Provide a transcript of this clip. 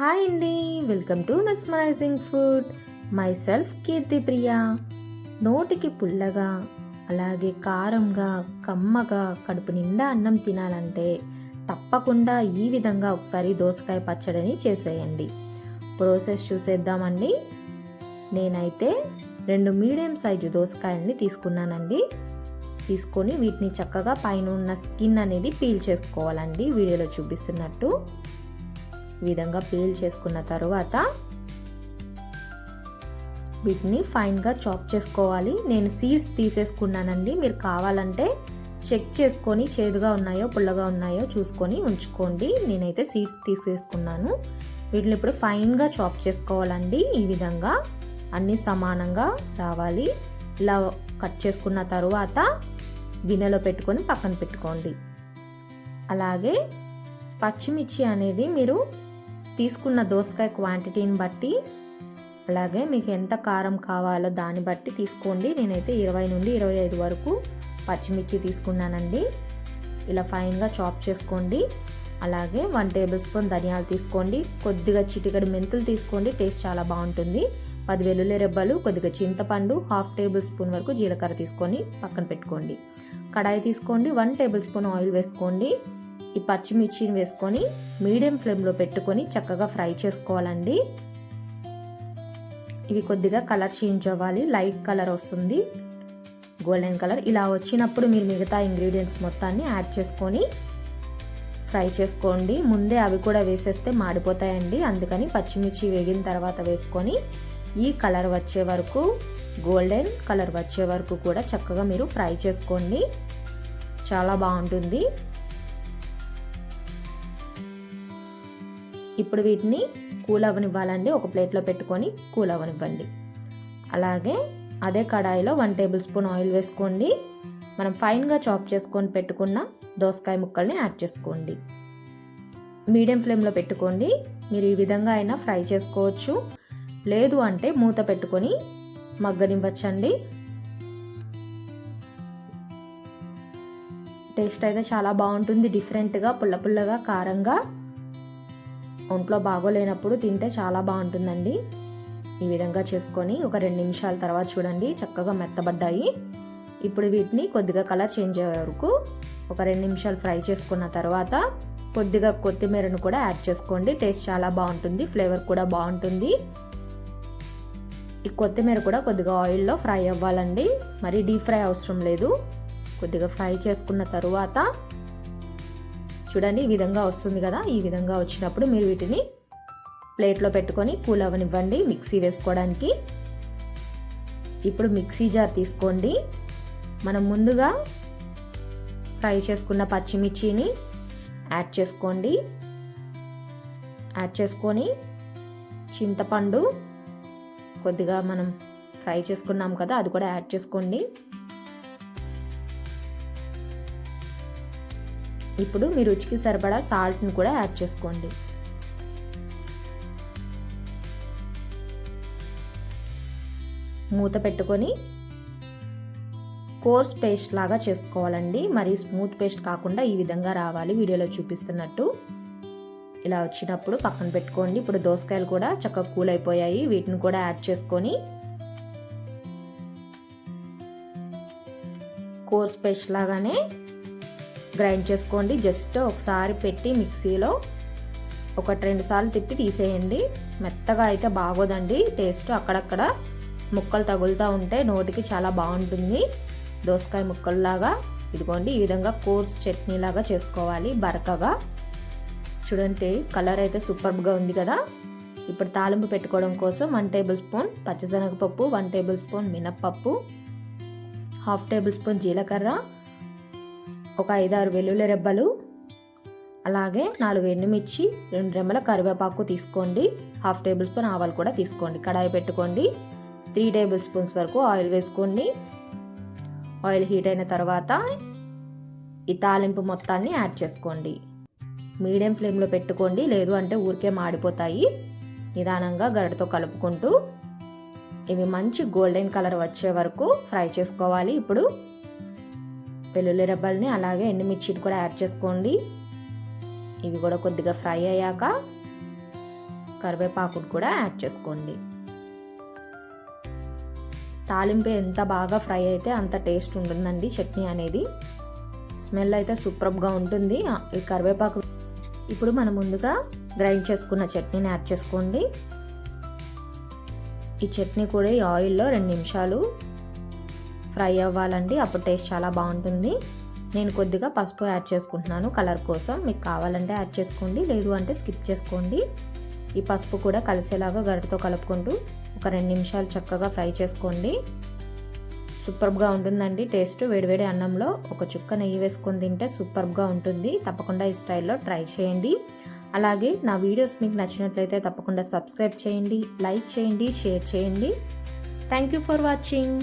Hi అండి, welcome to mesmerizing food. Myself Keerthipriya. నోటికి పుల్లగా, అలాగే కారంగా, కమ్మగా, కడుపు నిండా అన్నం తినాలంటే తప్పకుండా ఈ విధంగా ఒకసారి దోసకాయ పచ్చడిని చేసేయండి. ప్రాసెస్ చూసేద్దామండి. నేనైతే 2 మీడియం సైజు దోసకాయల్ని తీసుకున్నానండి. తీసుకొని వీటిని చక్కగా పైన ఉన్న స్కిన్ అనేది పీల్ చేసుకోవాలండి. వీడియోలో చూపిస్తున్నట్టు ఈ విధంగా పీల్ చేసుకున్న తర్వాత వీటిని ఫైన్గా చాప్ చేసుకోవాలి. నేను సీడ్స్ తీసేసుకున్నానండి. మీరు కావాలంటే చెక్ చేసుకొని చేదుగా ఉన్నాయో పుల్లగా ఉన్నాయో చూసుకొని ఉంచుకోండి. నేనైతే సీడ్స్ తీసేసుకున్నాను. వీటిని ఇప్పుడు ఫైన్గా చాప్ చేసుకోవాలండి. ఈ విధంగా అన్నీ సమానంగా రావాలి. ఇలా కట్ చేసుకున్న తర్వాత గిన్నెలో పెట్టుకొని పక్కన పెట్టుకోండి. అలాగే పచ్చిమిర్చి అనేది మీరు తీసుకున్న దోసకాయ క్వాంటిటీని బట్టి, అలాగే మీకు ఎంత కారం కావాలో దాన్ని బట్టి తీసుకోండి. నేనైతే 20 నుండి 25 వరకు పచ్చిమిర్చి తీసుకున్నానండి. ఇలా ఫైన్గా చాప్ చేసుకోండి. అలాగే 1 టేబుల్ స్పూన్ ధనియాలు తీసుకోండి. కొద్దిగా చిటికెడు మెంతులు తీసుకోండి, టేస్ట్ చాలా బాగుంటుంది. 10 వెల్లుల్లి రెబ్బలు, కొద్దిగా చింతపండు, 1/2 టేబుల్ స్పూన్ వరకు జీలకర్ర తీసుకొని పక్కన పెట్టుకోండి. కడాయి తీసుకోండి, 1 టేబుల్ స్పూన్ ఆయిల్ వేసుకోండి. ఈ పచ్చిమిర్చిని వేసుకొని మీడియం ఫ్లేమ్లో పెట్టుకొని చక్కగా ఫ్రై చేసుకోవాలండి. ఇవి కొద్దిగా కలర్ చేంజ్ అవ్వాలి. లైట్ కలర్ వస్తుంది, గోల్డెన్ కలర్. ఇలా వచ్చినప్పుడు మీరు మిగతా ఇంగ్రీడియంట్స్ మొత్తాన్ని యాడ్ చేసుకొని ఫ్రై చేసుకోండి. ముందే అవి కూడా వేసేస్తే మాడిపోతాయండి. అందుకని పచ్చిమిర్చి వేగిన తర్వాత వేసుకొని ఈ కలర్ వచ్చే వరకు, గోల్డెన్ కలర్ వచ్చే వరకు కూడా చక్కగా మీరు ఫ్రై చేసుకోండి. చాలా బాగుంటుంది. ఇప్పుడు వీటిని కూల్ అవ్వనివ్వాలండి. ఒక ప్లేట్లో పెట్టుకొని కూల్ అవ్వనివ్వండి. అలాగే అదే కడాయిలో 1 టేబుల్ స్పూన్ ఆయిల్ వేసుకోండి. మనం ఫైన్గా చాప్ చేసుకొని పెట్టుకున్న దోసకాయ ముక్కల్ని యాడ్ చేసుకోండి. మీడియం ఫ్లేమ్లో పెట్టుకోండి. మీరు ఈ విధంగా అయినా ఫ్రై చేసుకోవచ్చు, లేదు అంటే మూత పెట్టుకొని మగ్గనివ్వచ్చండి. టేస్ట్ అయితే చాలా బాగుంటుంది. డిఫరెంట్గా, పుల్ల పుల్లగా, కారంగా, ఒంట్లో బాగోలేనప్పుడు తింటే చాలా బాగుంటుందండి. ఈ విధంగా చేసుకొని ఒక 2 నిమిషాల తర్వాత చూడండి చక్కగా మెత్తబడ్డాయి. ఇప్పుడు వీటిని కొద్దిగా కలర్ చేంజ్ అయ్యే వరకు ఒక 2 నిమిషాలు ఫ్రై చేసుకున్న తర్వాత కొద్దిగా కొత్తిమీరను కూడా యాడ్ చేసుకోండి. టేస్ట్ చాలా బాగుంటుంది, ఫ్లేవర్ కూడా బాగుంటుంది. ఈ కొత్తిమీర కూడా కొద్దిగా ఆయిల్లో ఫ్రై అవ్వాలండి. మరి డీప్ ఫ్రై అవసరం లేదు. కొద్దిగా ఫ్రై చేసుకున్న తర్వాత చూడండి ఈ విధంగా వస్తుంది కదా. ఈ విధంగా వచ్చినప్పుడు మీరు వీటిని ప్లేట్లో పెట్టుకొని కూల్ అవ్వనివ్వండి మిక్సీ వేసుకోవడానికి. ఇప్పుడు మిక్సీ జార్ తీసుకోండి. మనం ముందుగా ఫ్రై చేసుకున్న పచ్చిమిర్చిని యాడ్ చేసుకోండి. యాడ్ చేసుకొని చింతపండు కొద్దిగా మనం ఫ్రై చేసుకున్నాం కదా, అది కూడా యాడ్ చేసుకోండి. ఇప్పుడు మీ రుచికి సరిపడా సాల్ట్ని కూడా యాడ్ చేసుకోండి. మూత పెట్టుకొని కోర్స్ పేస్ట్ లాగా చేసుకోవాలండి. మరి స్మూత్ పేస్ట్ కాకుండా ఈ విధంగా రావాలి, వీడియోలో చూపిస్తున్నట్టు. ఇలా వచ్చినప్పుడు పక్కన పెట్టుకోండి. ఇప్పుడు దోసకాయలు కూడా చక్కగా కూల్ అయిపోయాయి. వీటిని కూడా యాడ్ చేసుకొని కోర్స్ పేస్ట్ లాగానే గ్రైండ్ చేసుకోండి. జస్ట్ ఒకసారి పెట్టి మిక్సీలో 1-2 సార్లు తిప్పి తీసేయండి. మెత్తగా అయితే బాగోదండి. టేస్ట్ అక్కడక్కడ ముక్కలు తగులుతూ ఉంటే నోటికి చాలా బాగుంటుంది. దోసకాయ ముక్కల్లాగా ఇదిగోండి ఈ విధంగా కోర్స్ చట్నీ లాగా చేసుకోవాలి, బరకగా. చూడండి కలర్ అయితే సూపర్గా ఉంది కదా. ఇప్పుడు తాలింపు పెట్టుకోవడం కోసం 1 టేబుల్ స్పూన్ పచ్చిశనగపప్పు, 1 టేబుల్ స్పూన్ మినప్పప్పు, 1/2 టేబుల్ స్పూన్ జీలకర్ర, ఒక 5-6 వెల్లుల్లి రెబ్బలు, అలాగే 4 ఎండుమిర్చి, 2 రెమ్మల కరివేపాకు తీసుకోండి. 1/2 టేబుల్ స్పూన్ ఆవాలు కూడా తీసుకోండి. కడాయి పెట్టుకోండి. 3 టేబుల్ స్పూన్స్ వరకు ఆయిల్ వేసుకోండి. ఆయిల్ హీట్ అయిన తర్వాత ఈ తాలింపు మొత్తాన్ని యాడ్ చేసుకోండి. మీడియం ఫ్లేమ్లో పెట్టుకోండి, లేదు అంటే ఊరికే మాడిపోతాయి. నిదానంగా గరిటతో కలుపుకుంటూ ఇవి మంచి గోల్డెన్ కలర్ వచ్చే వరకు ఫ్రై చేసుకోవాలి. ఇప్పుడు వెల్లుల్లి రెబ్బల్ని అలాగే ఎండుమిర్చిని కూడా యాడ్ చేసుకోండి. ఇవి కూడా కొద్దిగా ఫ్రై అయ్యాక కరివేపాకును కూడా యాడ్ చేసుకోండి. తాలింపు ఎంత బాగా ఫ్రై అయితే అంత టేస్ట్ ఉంటుందండి చట్నీ అనేది. స్మెల్ అయితే సూపర్గా ఉంటుంది ఈ కరివేపాకు. ఇప్పుడు మనం ముందుగా గ్రైండ్ చేసుకున్న చట్నీని యాడ్ చేసుకోండి. ఈ చట్నీ కూడా ఈ ఆయిల్లో 2 నిమిషాలు ఫ్రై అవ్వాలండి, అప్పుడు టేస్ట్ చాలా బాగుంటుంది. నేను కొద్దిగా పసుపు యాడ్ చేసుకుంటున్నాను కలర్ కోసం. మీకు కావాలంటే యాడ్ చేసుకోండి, లేదు అంటే స్కిప్ చేసుకోండి. ఈ పసుపు కూడా కలిసేలాగా గరిటతో కలుపుకుంటూ ఒక 2 నిమిషాలు చక్కగా ఫ్రై చేసుకోండి. సూపర్గా ఉంటుందండి టేస్ట్. వేడివేడి అన్నంలో ఒక చుక్క నెయ్యి వేసుకొని తింటే సూపర్గా ఉంటుంది. తప్పకుండా ఈ స్టైల్లో ట్రై చేయండి. అలాగే నా వీడియోస్ మీకు నచ్చినట్లయితే తప్పకుండా సబ్స్క్రైబ్ చేయండి, లైక్ చేయండి, షేర్ చేయండి. Thank you for watching.